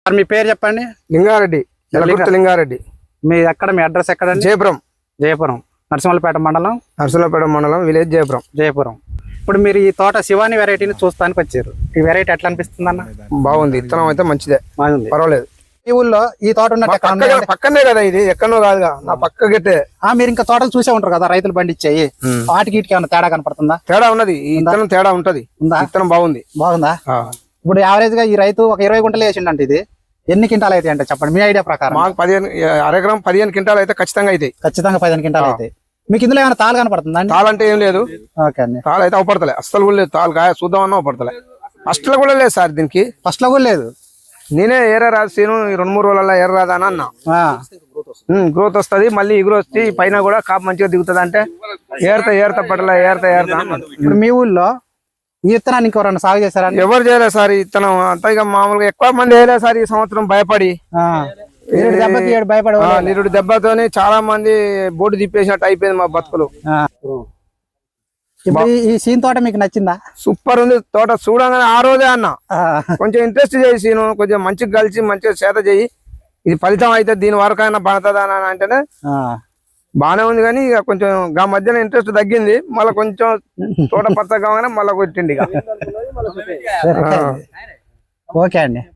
Sir మీ పేరు చెప్పండి. లింగారెడ్డి, లింగారెడ్డి. మీ address ఎక్కడ? జయపురం నరసింహులపేట మండలం విలేజ్ జయపురం. ఇప్పుడు మీరు ఈ తోట శివాని వెరైటీని చూస్తానికి వచ్చారు. ఈ వెరైటీ ఎట్లా అనిపిస్తుంది అన్న? బాగుంది, ఇత్తనం అయితే మంచిదే, బాగుంది, పర్వాలేదు. ఈ ఊళ్ళో ఈ తోట పక్కనే కదా, ఇది ఎక్కడో కాదుగా, నా పక్క గట్టే. మీరు ఇంకా తోటలు చూసే ఉంటారు కదా, రైతులు పండించాయి. వాటికి వీటికి ఏమైనా తేడా కనపడుతుందా? తేడా ఉన్నది, ఈ ఇత్తనం తేడా ఉంటది. ఇత్తనం బాగుందా? ఇప్పుడు యావరేజ్ గా ఈ రైతు ఒక 20 గుంటలు వేసిండంటే ఇది ఎన్ని క్వింటాలు అయితే అంటే చెప్పండి, మీ ఐడియా ప్రకారం. మాకు 15 క్వింటాలు అయితే ఖచ్చితంగా అయితే. ఖచ్చితంగా 15 క్వింటాలు అయితే. మీకు ఇందులో ఏమైనా తాలు కనపడుతుందా? తాలు అంటే ఏం లేదు. ఓకే అండి. తాలు అయితే అవపడతలే, అస్సలు కూడా లేదు. తాలు కాయ చూద్దామన్నా అవపడతలే. ఫస్ట్ లో కూడా లేదు సార్, దీనికి ఫస్ట్ లో కూడా లేదు. నేనే ఏర రాసేను 2-3 రోజులలో ఎర్ర రాదా అని అన్నా. గ్రోత్ వస్తుంది, మళ్ళీ ఎగురు వస్తే పైన కూడా కాపు మంచిగా దిగుతుంది అంటే ఏరత పడల ఏరత. ఇప్పుడు మీ ఊళ్ళో ఈ విత్తనాన్ని ఇంకెవరన్నా సాగు చేశారా? ఎవరు చేయలేదు సార్ ఈ విత్తనం అంతా. ఇక మామూలుగా ఎక్కువ మంది వేయలేదు సార్ ఈ సంవత్సరం, భయపడి. నిరుడు దెబ్బతోని చాలా మంది బోటు తిప్పేసినట్టు అయిపోయింది మా బతుకులు. ఈ సీన్ తోట మీకు నచ్చిందా? సూపర్ ఉంది తోట, చూడగానే ఆ రోజే అన్న కొంచెం ఇంట్రెస్ట్ చేసి కొంచెం మంచిగా కలిసి మంచిగా చేత చేయి, ఇది ఫలితం అయితే దీని వరకైనా పడుతుంది అని అంటేనే బానే ఉంది. కానీ ఇక కొంచెం గా మధ్యన ఇంట్రెస్ట్ తగ్గింది, మళ్ళీ కొంచెం తోట పచ్చగా మళ్ళీ కొట్టిండి. ఓకే అండి.